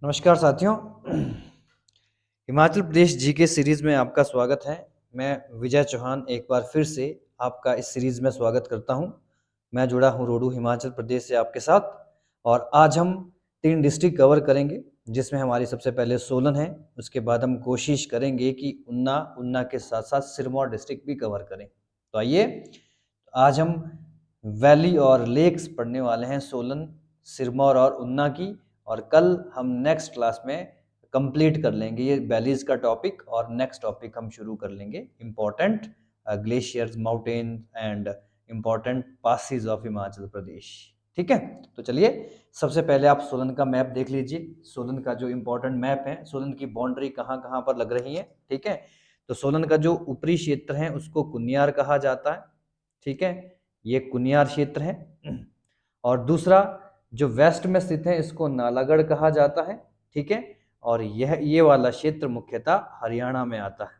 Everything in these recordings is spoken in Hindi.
नमस्कार साथियों। हिमाचल प्रदेश जीके सीरीज में आपका स्वागत है। मैं विजय चौहान एक बार फिर से आपका इस सीरीज में स्वागत करता हूं। मैं जुड़ा हूं रोडू हिमाचल प्रदेश से आपके साथ और आज हम 3 डिस्ट्रिक्ट कवर करेंगे, जिसमें हमारी सबसे पहले सोलन है। उसके बाद हम कोशिश करेंगे कि ऊना के साथ साथ सिरमौर डिस्ट्रिक्ट भी कवर करें। तो आइए, आज हम वैली और लेक्स पढ़ने वाले हैं, सोलन, सिरमौर और ऊना की। और कल हम नेक्स्ट क्लास में कंप्लीट कर लेंगे ये वैलीज का टॉपिक और नेक्स्ट टॉपिक हम शुरू कर लेंगे important glaciers, mountain and important passes of Himachal Pradesh. ठीक है, तो चलिए सबसे पहले आप सोलन का मैप देख लीजिए। सोलन का जो इम्पोर्टेंट मैप है, सोलन की बाउंड्री कहाँ कहाँ पर लग रही है। ठीक है, तो सोलन का जो ऊपरी क्षेत्र है उसको कुनियार कहा जाता है। ठीक है, ये कुनियार क्षेत्र है। और दूसरा जो वेस्ट में स्थित है इसको नालागढ़ कहा जाता है। ठीक है, और ये वाला क्षेत्र मुख्यतः हरियाणा में आता है।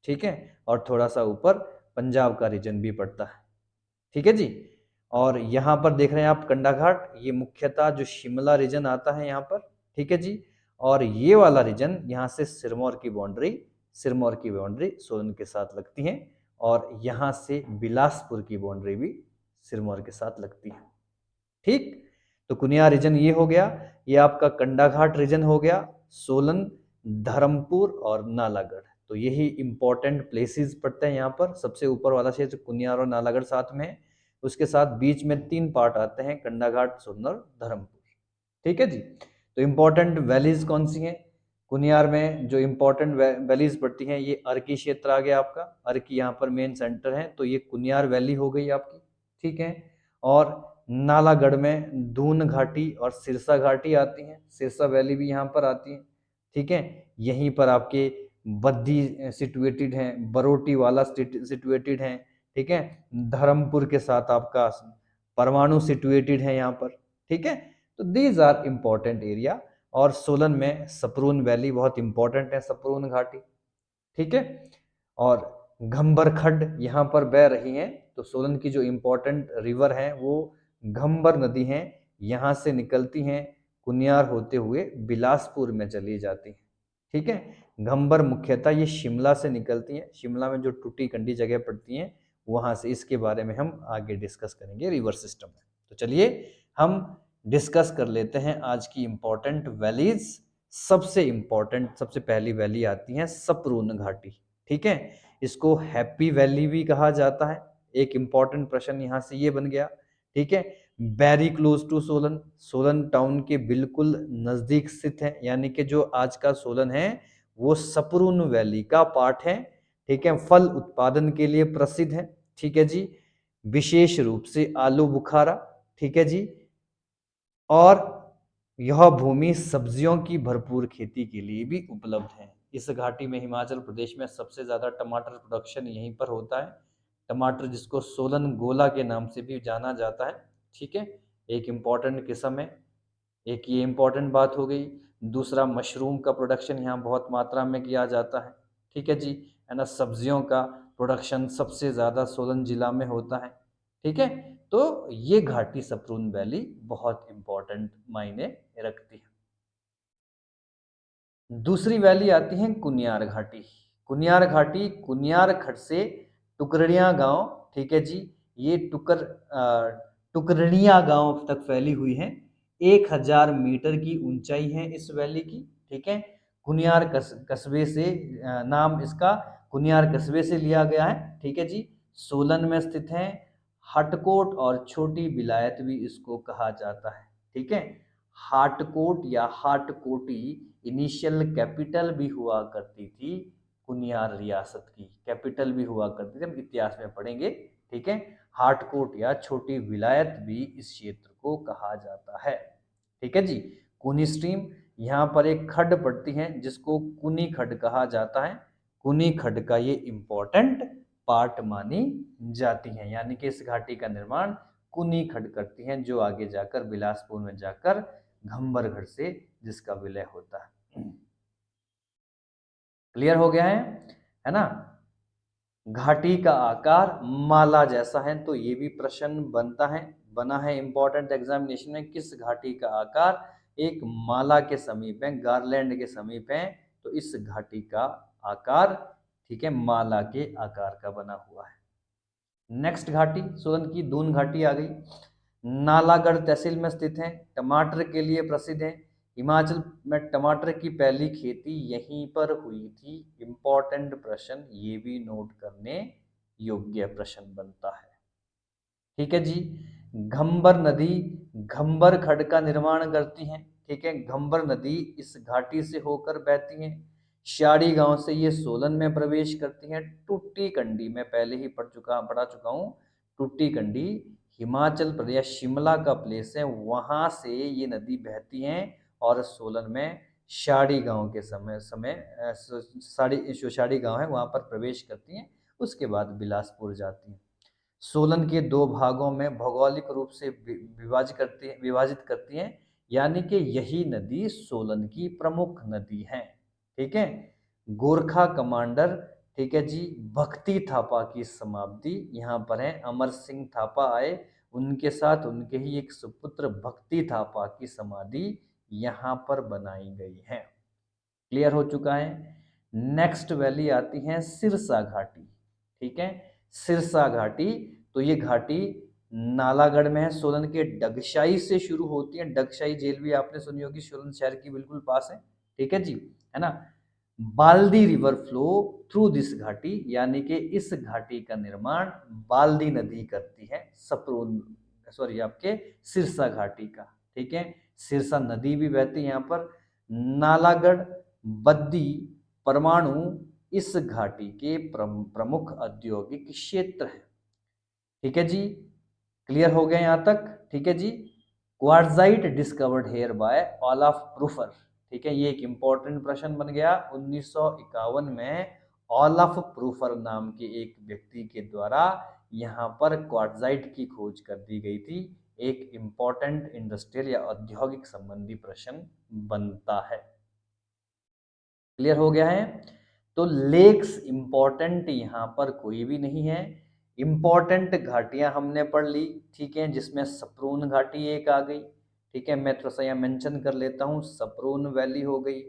ठीक है, और थोड़ा सा ऊपर पंजाब का रीजन भी पड़ता है। ठीक है जी। और यहाँ पर देख रहे हैं आप कंडा घाट, ये मुख्यतः जो शिमला रीजन आता है यहाँ पर। ठीक है जी। और ये वाला रीजन यहाँ से सिरमौर की बाउंड्री सोलन के साथ लगती है और यहाँ से बिलासपुर की बाउंड्री भी सिरमौर के साथ लगती है। ठीक, तो कुनिया रीजन ये हो गया, ये आपका कंडा घाट रीजन हो गया, सोलन, धर्मपुर और नालागढ़। तो यही इंपॉर्टेंट प्लेसेस पड़ते हैं यहाँ पर। सबसे ऊपर वाला क्षेत्र कुनियार और नालागढ़ साथ में है, उसके साथ बीच में 3 पार्ट आते हैं, कंडा घाट, सोलन और धर्मपुर। ठीक है जी। तो इम्पोर्टेंट वैलीज कौन सी हैं? कुनियार में जो इम्पोर्टेंट वैलीज पड़ती हैं, ये अर्की क्षेत्र आ गया आपका। अर्की यहाँ पर मेन सेंटर है, तो ये कुनियार वैली हो गई आपकी। ठीक है, और नालागढ़ में दून घाटी और सिरसा घाटी आती हैं, सिरसा वैली भी यहाँ पर आती है। ठीक है, यहीं पर आपके बद्दी सिचुएटेड हैं, बरोटी वाला सिचुएटेड हैं। ठीक है, धर्मपुर के साथ आपका परमाणु सिचुएटेड है यहाँ पर। ठीक है, तो दीज आर इम्पोर्टेंट एरिया। और सोलन में सपरून वैली बहुत इंपॉर्टेंट है, सपरून घाटी। ठीक है, और घंबर खड्ड यहाँ पर बह रही हैं। तो सोलन की जो इम्पोर्टेंट रिवर है वो घंबर नदी है, यहाँ से निकलती हैं, कुनियार होते हुए बिलासपुर में चली जाती हैं। ठीक है, घंबर मुख्यतः ये शिमला से निकलती हैं, शिमला में जो टूटी कंडी जगह पड़ती हैं वहाँ से। इसके बारे में हम आगे डिस्कस करेंगे रिवर सिस्टम में। तो चलिए हम डिस्कस कर लेते हैं आज की इम्पोर्टेंट वैलीज। सबसे पहली वैली आती है सपरून घाटी। ठीक है, इसको हैप्पी वैली भी कहा जाता है। एक इंपॉर्टेंट प्रश्न यहाँ से ये बन गया। ठीक है, very close to Solan, Solan town के बिल्कुल नजदीक स्थित है, यानी कि जो आज का सोलन है वो सपरून वैली का पार्ट है। ठीक है, फल उत्पादन के लिए प्रसिद्ध है। ठीक है जी, विशेष रूप से आलू बुखारा। ठीक है जी, और यह भूमि सब्जियों की भरपूर खेती के लिए भी उपलब्ध है। इस घाटी में, हिमाचल प्रदेश में, सबसे ज़्यादा टमाटर प्रोडक्शन यहीं पर होता है। टमाटर जिसको सोलन गोला के नाम से भी जाना जाता है। ठीक है, एक इम्पॉर्टेंट किस्म है। एक ये इम्पॉर्टेंट बात हो गई। दूसरा, मशरूम का प्रोडक्शन यहाँ बहुत मात्रा में किया जाता है। ठीक है जी, है ना। सब्जियों का प्रोडक्शन सबसे ज़्यादा सोलन जिला में होता है। ठीक है, तो ये घाटी सपरून वैली बहुत इंपॉर्टेंट मायने रखती है। दूसरी वैली आती है कुनियार घाटी। कुनियार घाटी कुनियार खड्ड से टुकरड़िया गांव, ठीक है जी, ये टुकरड़िया गांव तक फैली हुई है। 1000 मीटर की ऊंचाई है इस वैली की। ठीक है, कुनियार कस्बे से नाम इसका कुनियार कस्बे से लिया गया है। ठीक है जी, सोलन में स्थित है। हटकोट और छोटी बिलायत भी इसको कहा जाता है। ठीक है, हाटकोट या हाटकोटी इनिशियल कैपिटल भी हुआ करती थी कुनियार रियासत की, कैपिटल भी हुआ करती थी, हम इतिहास में पढ़ेंगे। ठीक है, हाटकोट या छोटी विलायत भी इस क्षेत्र को कहा जाता है। ठीक है जी, कुनी स्ट्रीम, यहाँ पर एक खड्ड पड़ती है जिसको कुनी खड्ड कहा जाता है। कुनी खड्ड का ये इंपॉर्टेंट पार्ट मानी जाती है, यानी कि इस घाटी का निर्माण कुनी खड्ड करती हैं, जो आगे जाकर बिलासपुर में जाकर घंबरगढ़ से जिसका विलय होता है। क्लियर हो गया है ना। घाटी का आकार माला जैसा है, तो ये भी प्रश्न बनता है, बना है इंपॉर्टेंट एग्जामिनेशन में। किस घाटी का आकार एक माला के समीप है, गार्लैंड के समीप है, तो इस घाटी का आकार, ठीक है, माला के आकार का बना हुआ है। नेक्स्ट घाटी सोलन की दून घाटी आ गई, नालागढ़ तहसील में स्थित है, टमाटर के लिए प्रसिद्ध है। हिमाचल में टमाटर की पहली खेती यहीं पर हुई थी। इंपॉर्टेंट प्रश्न, ये भी नोट करने योग्य प्रश्न बनता है। ठीक है जी। घंबर नदी घंबर खड्ड का निर्माण करती है। ठीक है, घंबर नदी इस घाटी से होकर बहती है। शाड़ी गांव से ये सोलन में प्रवेश करती है। टूटी कंडी में पहले ही पढ़ा चुका हूँ। टूटी कंडी हिमाचल प्रदेश शिमला का प्लेस है, वहां से ये नदी बहती है और सोलन में शाड़ी गांव के समय समय जो शाड़ी गांव है वहां पर प्रवेश करती हैं। उसके बाद बिलासपुर जाती हैं। सोलन के दो भागों में भौगोलिक रूप से विभाजित करती हैं, यानी कि यही नदी सोलन की प्रमुख नदी है। ठीक है, गोरखा कमांडर, ठीक है जी, भक्ति थापा की समाप्ति यहाँ पर है। अमर सिंह थापा आए, उनके साथ उनके ही एक सुपुत्र भक्ति थापा की समाधि यहाँ पर बनाई गई है। क्लियर हो चुका है। नेक्स्ट वैली आती है सिरसा घाटी। ठीक है, सिरसा घाटी, तो ये घाटी नालागढ़ में है, सोलन के डगशाई से शुरू होती है। डगशाई जेल भी आपने सुनी होगी, सोलन शहर की बिल्कुल पास है। ठीक है जी, है ना। Baldi river flow through this घाटी, यानी कि इस घाटी का निर्माण बाल्दी नदी करती है, सपरून सॉरी आपके सिरसा घाटी का। ठीक है, सिरसा नदी भी बहती है यहाँ पर। नालागढ़, बद्दी, परमाणु इस घाटी के प्रमुख औद्योगिक क्षेत्र है। ठीक है जी, क्लियर हो गया यहाँ तक। ठीक है जी। Quartzite discovered here by Olaf Prufer. ठीक है, ये एक इंपॉर्टेंट प्रश्न बन गया। 1951 में ओलाफ प्रूफर नाम के एक व्यक्ति के द्वारा यहाँ पर क्वार्टजाइट की खोज कर दी गई थी। एक इंपॉर्टेंट इंडस्ट्रियल या औद्योगिक संबंधी प्रश्न बनता है। क्लियर हो गया है। तो लेक्स इंपॉर्टेंट यहाँ पर कोई भी नहीं है। इंपॉर्टेंट घाटियां हमने पढ़ ली, ठीक है, जिसमें सपरून घाटी एक आ गई। ठीक है, मैं थोड़ा सा यहाँ मेंशन कर लेता हूँ, सपरून वैली हो गई।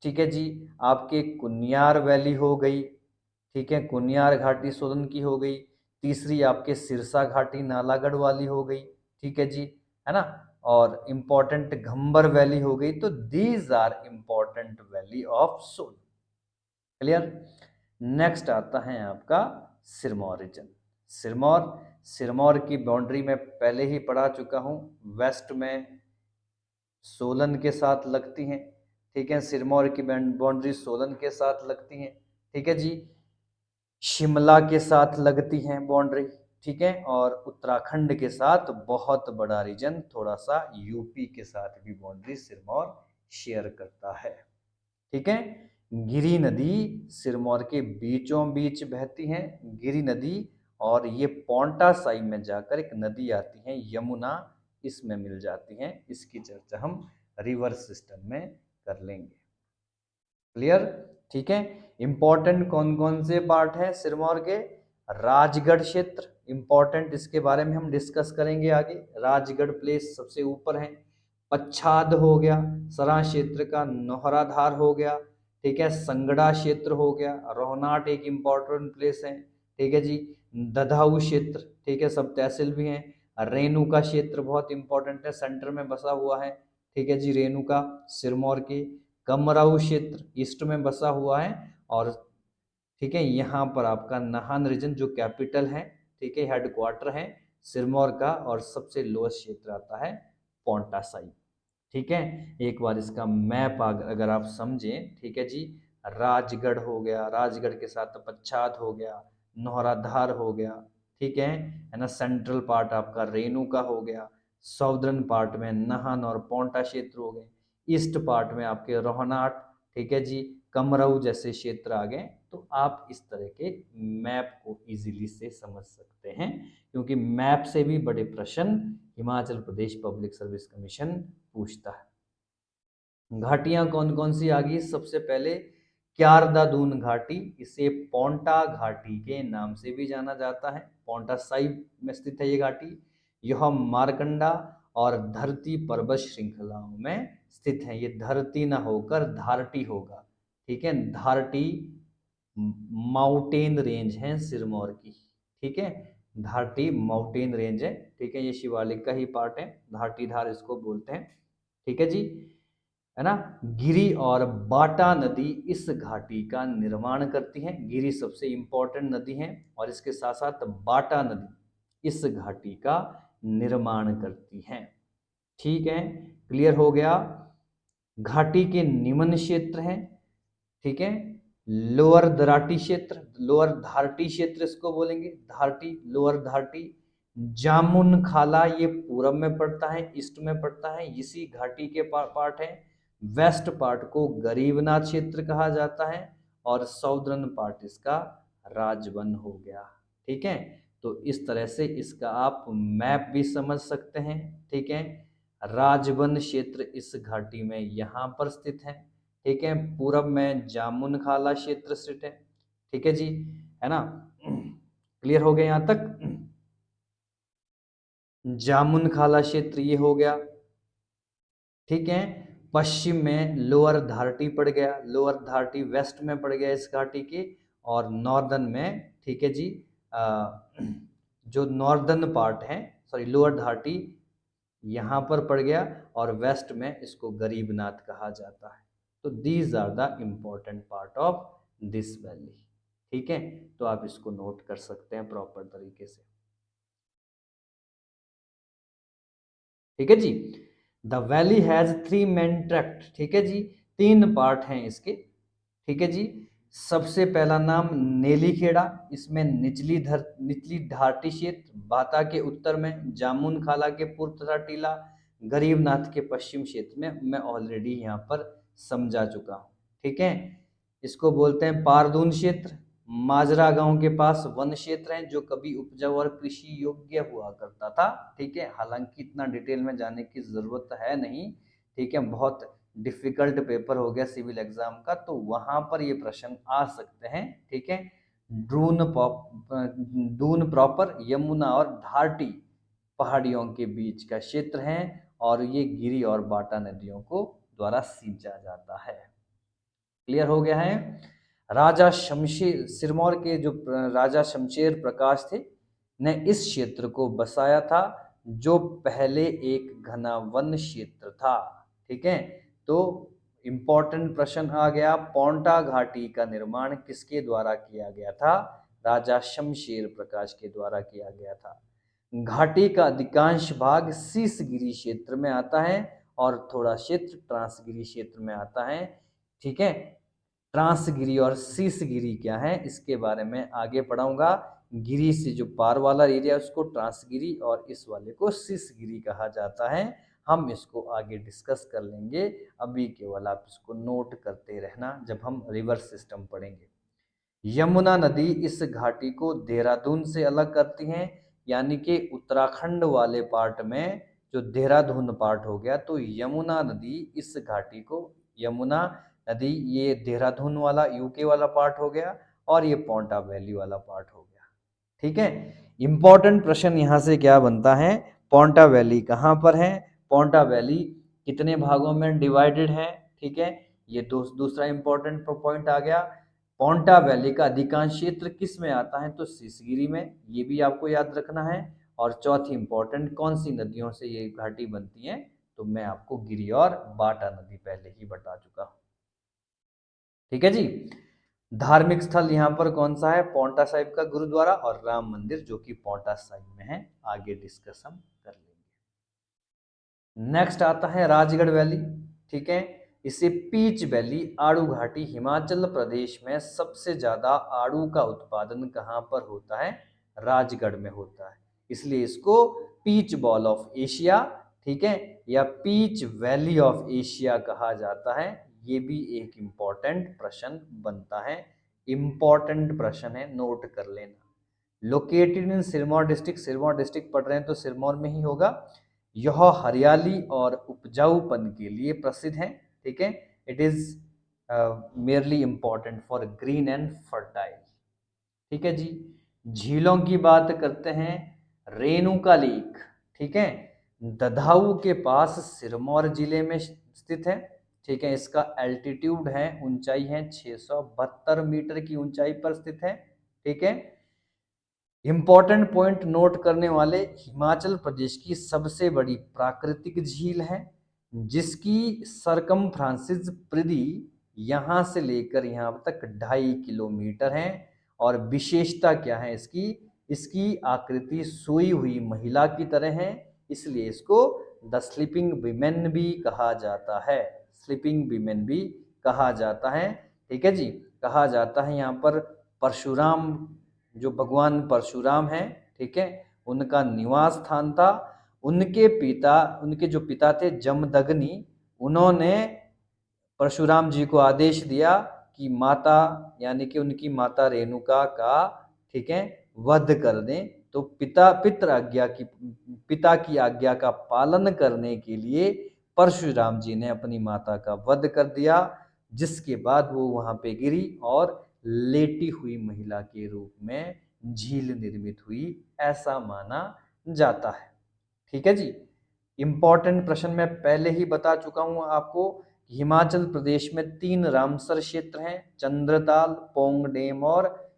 ठीक है जी, आपके कुनियार वैली हो गई। ठीक है, कुनियार घाटी सोलन की हो गई। तीसरी आपके सिरसा घाटी नालागढ़ वाली हो गई। ठीक है जी, है ना। और इंपॉर्टेंट घंबर वैली हो गई। तो these are important valley of Solan. Clear. Next आता है आपका सिरमौर रीजन। सिरमौर, सिरमौर की बाउंड्री में पहले ही पढ़ा चुका हूं, वेस्ट में सोलन के साथ लगती हैं। ठीक है, सिरमौर की बाउंड्री सोलन के साथ लगती हैं। ठीक है जी, शिमला के साथ लगती हैं बाउंड्री। ठीक है, और उत्तराखंड के साथ बहुत बड़ा रीजन, थोड़ा सा यूपी के साथ भी बाउंड्री सिरमौर शेयर करता है। ठीक है, गिरी नदी सिरमौर के बीचों बीच बहती है, गिरी नदी। और ये पोंटा साहिब में जाकर एक नदी आती है यमुना, इसमें मिल जाती है। इसकी चर्चा हम रिवर सिस्टम में कर लेंगे। क्लियर। ठीक है, इंपॉर्टेंट कौन कौन से पार्ट है सिरमौर के? राजगढ़ क्षेत्र इंपॉर्टेंट, इसके बारे में हम डिस्कस करेंगे आगे। राजगढ़ प्लेस सबसे ऊपर है। पच्छाद हो गया सरा क्षेत्र का, नौहराधार हो गया। ठीक है, संगड़ा क्षेत्र हो गया, रोहनाट एक इंपॉर्टेंट प्लेस है। ठीक है जी, ददाऊ क्षेत्र, ठीक है, सब तहसील भी हैं। रेणुका क्षेत्र बहुत इंपॉर्टेंट है, सेंटर में बसा हुआ है। ठीक है जी, रेणुका सिरमौर के। कमराऊ क्षेत्र ईस्ट में बसा हुआ है। और ठीक है, यहाँ पर आपका नाहन रीजन जो कैपिटल है, ठीक है, हेडक्वार्टर है सिरमौर का। और सबसे लोएस्ट क्षेत्र आता है पोंटा साहिब। ठीक है, एक बार इसका मैप अगर आप समझें, ठीक है जी, राजगढ़ हो गया, राजगढ़ के साथ पच्छाद हो गया, नौहराधार हो गया। ठीक है ना। सेंट्रल पार्ट आपका रेणुका हो गया, साउदर्न पार्ट में नाहन और पोंटा क्षेत्र हो गए, ईस्ट पार्ट में आपके रोहनाट, ठीक है जी, कमरऊ जैसे क्षेत्र आ गए। तो आप इस तरह के मैप को इजीली से समझ सकते हैं, क्योंकि मैप से भी बड़े प्रश्न Himachal Pradesh public service commission पूछता है। घाटियां कौन कौन सी आ गई? सबसे पहले क्यारदादून घाटी, इसे पोंटा घाटी के नाम से भी जाना जाता है। पोंटा साहिब में स्थित है ये घाटी। यह मारकंडा और धरती पर्वत श्रृंखलाओं में स्थित है। ये धरती ना होकर धारटी होगा, ठीक है। धारटी माउंटेन रेंज है सिरमौर की, ठीक है। धारटी माउंटेन रेंज है, ठीक है। ये शिवालिक का ही पार्ट है, धारटी धार इसको बोलते हैं, ठीक है जी, है ना। गिरि और बाटा नदी इस घाटी का निर्माण करती है। गिरि सबसे इंपॉर्टेंट नदी है और इसके साथ साथ बाटा नदी इस घाटी का निर्माण करती है, ठीक है। क्लियर हो गया। घाटी के निम्न क्षेत्र हैं, ठीक है। लोअर दराटी क्षेत्र, लोअर धारटी क्षेत्र इसको बोलेंगे, धारटी, लोअर धारटी। जामुन खाला ये पूरब में पड़ता है, ईस्ट में पड़ता है, इसी घाटी के पार्ट है। वेस्ट पार्ट को गरीबनाथ क्षेत्र कहा जाता है और साउदर्न पार्ट इसका राजवन हो गया, ठीक है। तो इस तरह से इसका आप मैप भी समझ सकते हैं, ठीक है। राजवन क्षेत्र इस घाटी में यहाँ पर स्थित है, ठीक है। पूरब में जामुन खाला क्षेत्र स्थित है, ठीक है जी, है ना। क्लियर हो गया यहाँ तक। जामुन खाला क्षेत्र ये हो गया, ठीक है। पश्चिम में लोअर धारटी पड़ गया, लोअर धारटी वेस्ट में पड़ गया इस घाटी के, और नॉर्दर्न में, ठीक है जी, जो नॉर्दर्न पार्ट है, सॉरी लोअर धारटी यहाँ पर पड़ गया और वेस्ट में इसको गरीबनाथ कहा जाता है। तो these are the important part of this valley, ठीक है। तो आप इसको नोट कर सकते हैं प्रॉपर तरीके से, ठीक है जी। The valley has 3 main tract, ठीक है जी, 3 पार्ट हैं इसके, ठीक है जी। सबसे पहला नाम नेलीखेड़ा, इसमें निचली धारटी क्षेत्र, बाता के उत्तर में, जामुन खाला के पूर्व तथा टीला, गरीबनाथ के पश्चिम क्षेत्र में मैं ऑलरेडी यहाँ पर समझा चुका हूँ, ठीक है। इसको बोलते हैं पारदून क्षेत्र। माजरा गांव के पास वन क्षेत्र है जो कभी उपजाऊ और कृषि योग्य हुआ करता था, ठीक है। हालांकि इतना डिटेल में जाने की जरूरत है नहीं, ठीक है। बहुत डिफिकल्ट पेपर हो गया सिविल एग्जाम का, तो वहां पर ये प्रश्न आ सकते हैं, ठीक है। दून प्रॉपर यमुना और धारटी पहाड़ियों के बीच का क्षेत्र है और ये गिरि और बाटा नदियों को द्वारा सींचा जाता है। क्लियर हो गया है। राजा शमशेर, सिरमौर के जो राजा शमशेर प्रकाश थे ने इस क्षेत्र को बसाया था, जो पहले एक घना वन क्षेत्र था, ठीक है। तो इंपॉर्टेंट प्रश्न आ गया, पौंटा घाटी का निर्माण किसके द्वारा किया गया था? राजा शमशेर प्रकाश के द्वारा किया गया था। घाटी का अधिकांश भाग सीसगिरी क्षेत्र में आता है और थोड़ा क्षेत्र ट्रांसगिरी क्षेत्र में आता है, ठीक है। ट्रांसगिरी और सीसगिरी क्या है इसके बारे में आगे पढ़ाऊंगा। गिरी से जो पार वाला एरिया है उसको ट्रांसगिरी और इस वाले को सीसगिरी कहा जाता है। हम इसको आगे डिस्कस कर लेंगे, अभी केवल आप इसको नोट करते रहना जब हम रिवर सिस्टम पढ़ेंगे। यमुना नदी इस घाटी को देहरादून से अलग करती है, यानी कि उत्तराखंड वाले पार्ट में जो देहरादून पार्ट हो गया, तो यमुना नदी इस घाटी को, यमुना नदी ये देहरादून वाला यूके वाला पार्ट हो गया और ये पोंटा वैली वाला पार्ट हो गया, ठीक है। इंपॉर्टेंट प्रश्न यहाँ से क्या बनता है, पोंटा वैली कहाँ पर है, पोंटा वैली कितने भागों में डिवाइडेड है, ठीक है। ये दूसरा इंपॉर्टेंट पॉइंट आ गया। पोंटा वैली का अधिकांश क्षेत्र किस में आता है, तो सीसगिरी में, ये भी आपको याद रखना है। और चौथी इंपॉर्टेंट, कौन सी नदियों से ये घाटी बनती है, तो मैं आपको गिरि और बाटा नदी पहले ही बता चुका हूं, ठीक है जी। धार्मिक स्थल यहाँ पर कौन सा है, पोंटा साहिब का गुरुद्वारा और राम मंदिर जो कि पोंटा साहिब में है, आगे डिस्कस हम कर लेंगे। नेक्स्ट आता है राजगढ़ वैली, ठीक है। इसे पीच वैली, आड़ू घाटी, हिमाचल प्रदेश में सबसे ज्यादा आड़ू का उत्पादन कहाँ पर होता है, राजगढ़ में होता है, इसलिए इसको पीच बॉल ऑफ एशिया, ठीक है, या पीच वैली ऑफ एशिया कहा जाता है। ये भी एक इम्पॉर्टेंट प्रश्न बनता है, इम्पॉर्टेंट प्रश्न है, नोट कर लेना। Located in Sirmaur district, Sirmaur district पढ़ रहे हैं तो सिरमौर में ही होगा। यह हरियाली और उपजाऊपन के लिए प्रसिद्ध है, ठीक है। It is merely important for green and fertile, ठीक है जी। झीलों की बात करते हैं, रेणुका लेक, ठीक है। ददाऊ के पास सिरमौर जिले में स्थित है। ठीक है, इसका एल्टीट्यूड है, ऊंचाई है 672 मीटर की ऊंचाई पर स्थित है। ठीक है, इंपॉर्टेंट पॉइंट नोट करने वाले, हिमाचल प्रदेश की सबसे बड़ी प्राकृतिक झील है, जिसकी सरकमफ्रांसिस परिधि यहाँ से लेकर यहाँ तक 2.5 किलोमीटर है। और विशेषता क्या है इसकी? इसकी आकृति सोई हुई महिला की तरह है, इसलिए इसको द स्लीपिंग विमेन भी कहा जाता है। स्लीपिंग विमेन भी कहा जाता है। ठीक है जी, कहा जाता है यहाँ पर परशुराम, जो भगवान परशुराम हैं, ठीक है, उनका निवास स्थान था। उनके जो पिता थे जमदग्नि, उन्होंने परशुराम जी को आदेश दिया कि माता, यानी कि उनकी माता रेणुका का, ठीक है, वध कर दें। तो पिता की आज्ञा का पालन करने के लिए परशुराम जी ने अपनी माता का वध कर दिया, जिसके बाद वो वहां पे गिरी और लेटी हुई महिला के रूप में झील निर्मित हुई, ऐसा माना जाता है। ठीक है जी, इंपॉर्टेंट प्रश्न मैं पहले ही बता चुका हूं आपको। हिमाचल प्रदेश में 3 रामसर क्षेत्र हैं, चंद्रताल, पोंग डैम और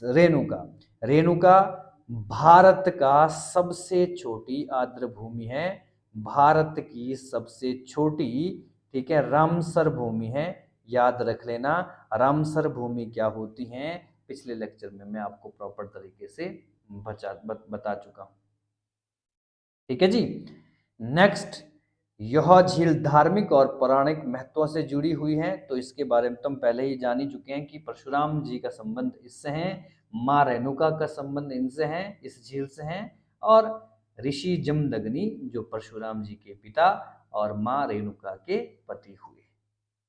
रेणुका। रेणुका भारत का सबसे छोटी आर्द्र भूमि है, भारत की सबसे छोटी, ठीक है, रामसर भूमि है। याद रख लेना, रामसर भूमि क्या होती हैं, पिछले लेक्चर में मैं आपको प्रॉपर तरीके से बता चुका हूं। ठीक है जी, नेक्स्ट, यह झील धार्मिक और पौराणिक महत्व से जुड़ी हुई है। तो इसके बारे में तुम पहले ही जान ही चुके हैं कि परशुराम जी का संबंध इससे है, माँ रेणुका का संबंध इनसे है, इस झील से है। और ऋषि जमदग्नि जो परशुराम जी के पिता और माँ रेणुका के पति हुए।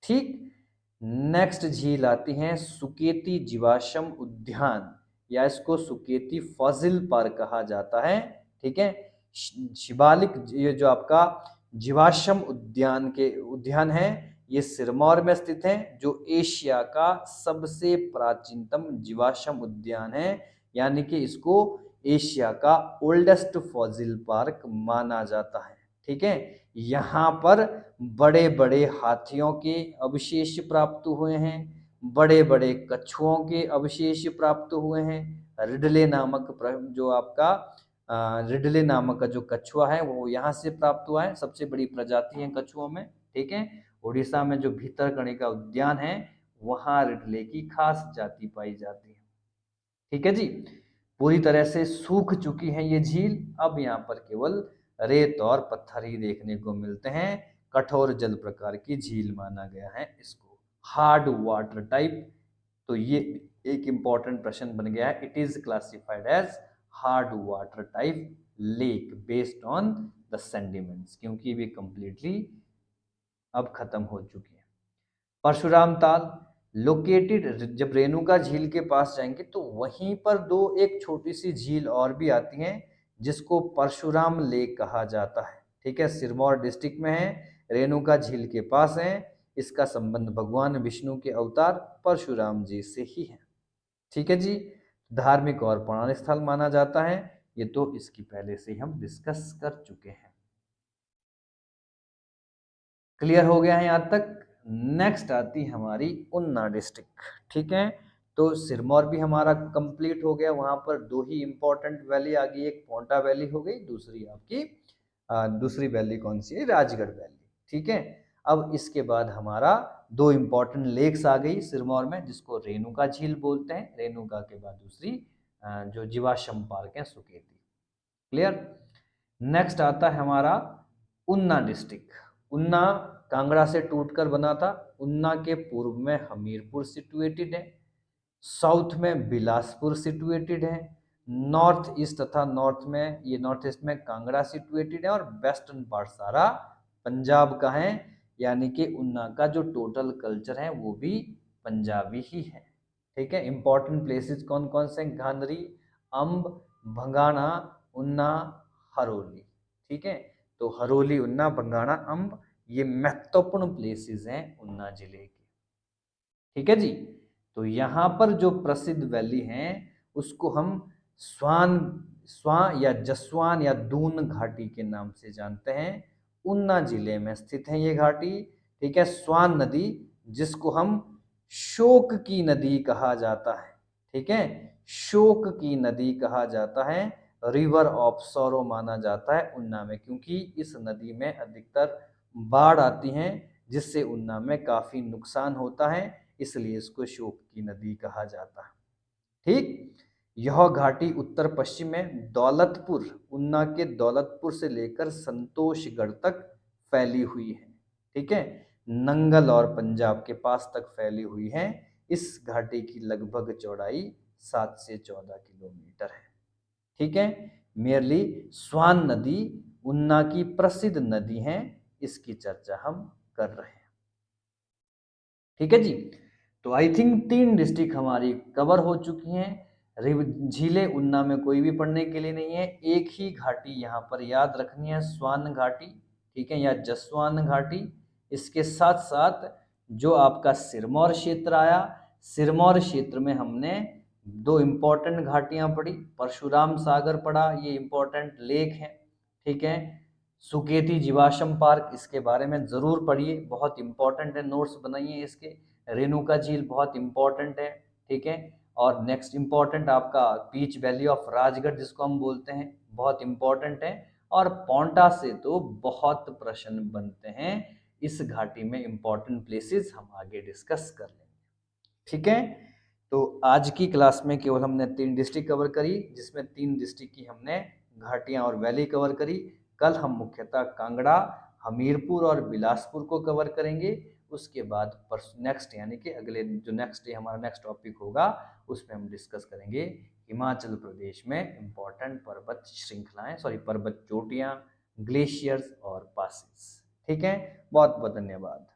ठीक, नेक्स्ट झील आती है सुकेती जीवाश्म उद्यान, या इसको सुकेती फॉसिल पार्क कहा जाता है। ठीक है, शिवालिक, ये जो आपका जीवाश्म उद्यान है, ये सिरमौर में स्थित है, जो एशिया का सबसे प्राचीनतम जीवाश्म उद्यान है, यानी कि इसको एशिया का ओल्डेस्ट फॉसिल पार्क माना जाता है। ठीक है, यहाँ पर बड़े बड़े हाथियों के अवशेष प्राप्त हुए हैं, बड़े बड़े कछुओं के अवशेष प्राप्त हुए हैं। रिडले नामक जो आपका रिडले नामक का जो कछुआ है वो यहाँ से प्राप्त हुआ है, सबसे बड़ी प्रजाति है कछुओं में। ठीक है, उड़ीसा में जो भीतरकनिका उद्यान है वहाँ रिडले की खास जाति पाई जाती है। ठीक है जी, पूरी तरह से सूख चुकी है ये झील, अब यहाँ पर केवल रेत और पत्थर ही देखने को मिलते हैं। कठोर जल प्रकार की झील माना गया है इसको, हार्ड वाटर टाइप। तो ये एक इंपॉर्टेंट प्रश्न बन गया है, it is classified as hard water type lake based on the sediments, क्योंकि वे कंप्लीटली अब खत्म हो चुकी है। परशुराम ताल लोकेटेड, जब रेणुका झील के पास जाएंगे तो वहीं पर एक छोटी सी झील और भी आती है, जिसको परशुराम लेक कहा जाता है। ठीक है, सिरमौर डिस्ट्रिक्ट में है, रेणुका झील के पास है। इसका संबंध भगवान विष्णु के अवतार परशुराम जी से ही है। ठीक है जी, धार्मिक और पौराणिक स्थल माना जाता है, ये तो इसकी पहले से ही हम डिस्कस कर चुके हैं। क्लियर हो गया है यहाँ तक। नेक्स्ट आती है हमारी उन्ना डिस्ट्रिक्ट। ठीक है, तो सिरमौर भी हमारा कंप्लीट हो गया, वहां पर 2 ही इंपॉर्टेंट वैली आ गई, एक पोंटा वैली हो गई, दूसरी आपकी दूसरी वैली कौन सी है, राजगढ़ वैली। ठीक है, अब इसके बाद हमारा 2 इंपॉर्टेंट लेक्स आ गई सिरमौर में, जिसको रेणुका झील बोलते हैं, रेणुका के बाद दूसरी जो जीवाश्म पार्क है सुकेती। क्लियर। नेक्स्ट आता है हमारा उन्ना डिस्ट्रिक्ट। उन्ना कांगड़ा से टूटकर बना था। उन्ना के पूर्व में हमीरपुर सिचुएटेड है, साउथ में बिलासपुर सिचुएटेड है, नॉर्थ ईस्ट तथा नॉर्थ ईस्ट में कांगड़ा सिचुएटेड है, और वेस्टर्न पार्ट सारा पंजाब का है, यानी कि उन्ना का जो टोटल कल्चर है वो भी पंजाबी ही है। ठीक है, इंपॉर्टेंट प्लेसेस कौन कौन से, घानरी, अम्ब, भंगाणा, उन्ना, हरोली। ठीक है, तो हरोली, उन्ना, बंगाणा, अम्ब, ये महत्वपूर्ण प्लेसेस हैं उन्ना जिले के। ठीक है जी, तो यहाँ पर जो प्रसिद्ध वैली हैं उसको हम स्वान स्वां या जसवान या दून घाटी के नाम से जानते हैं। ऊना जिले में स्थित है ये घाटी। ठीक है, स्वान नदी जिसको हम शोक की नदी कहा जाता है। ठीक है, शोक की नदी कहा जाता है, रिवर ऑफ सॉरो माना जाता है ऊना में, क्योंकि इस नदी में अधिकतर बाढ़ आती हैं जिससे ऊना में काफी नुकसान होता है, इसलिए इसको शोक की नदी कहा जाता है। ठीक, यह घाटी उत्तर पश्चिम में दौलतपुर, ऊना के दौलतपुर से लेकर संतोषगढ़ तक फैली हुई है। ठीक है, नंगल और पंजाब के पास तक फैली हुई है। इस घाटी की लगभग चौड़ाई 7 से 14 किलोमीटर है। ठीक है, मेरली स्वान नदी ऊना की प्रसिद्ध नदी है, इसकी चर्चा हम कर रहे हैं। ठीक है जी, तो आई थिंक 3 डिस्ट्रिक्ट हमारी कवर हो चुकी हैं। झीलें ऊना में कोई भी पढ़ने के लिए नहीं है, एक ही घाटी यहाँ पर याद रखनी है, स्वान घाटी। ठीक है, या जसवान घाटी। इसके साथ साथ जो आपका सिरमौर क्षेत्र आया, सिरमौर क्षेत्र में हमने 2 इम्पोर्टेंट घाटियां पढ़ी, परशुराम सागर पढ़ा, ये इम्पोर्टेंट लेक है। ठीक है, सुकेती जीवाश्म पार्क, इसके बारे में ज़रूर पढ़िए, बहुत इंपॉर्टेंट है, नोट्स बनाइए इसके। रेणुका झील बहुत इंपॉर्टेंट है। ठीक है, और नेक्स्ट इंपॉर्टेंट आपका बीच वैली ऑफ राजगढ़ जिसको हम बोलते हैं, बहुत इंपॉर्टेंट है। और पोंटा से तो बहुत प्रश्न बनते हैं, इस घाटी में इंपॉर्टेंट प्लेसेस हम आगे डिस्कस कर लेंगे। ठीक है, तो आज की क्लास में केवल हमने 3 डिस्ट्रिक्ट कवर करी, जिसमें 3 डिस्ट्रिक्ट की हमने घाटियां और वैली कवर करी। कल हम मुख्यतः कांगड़ा, हमीरपुर और बिलासपुर को कवर करेंगे। उसके बाद नेक्स्ट यानी कि अगले जो नेक्स्ट डे हमारा नेक्स्ट टॉपिक होगा, उसमें हम डिस्कस करेंगे हिमाचल प्रदेश में इम्पॉर्टेंट पर्वत श्रृंखलाएं, पर्वत चोटियां, ग्लेशियर्स और पासेस। ठीक है, बहुत बहुत धन्यवाद।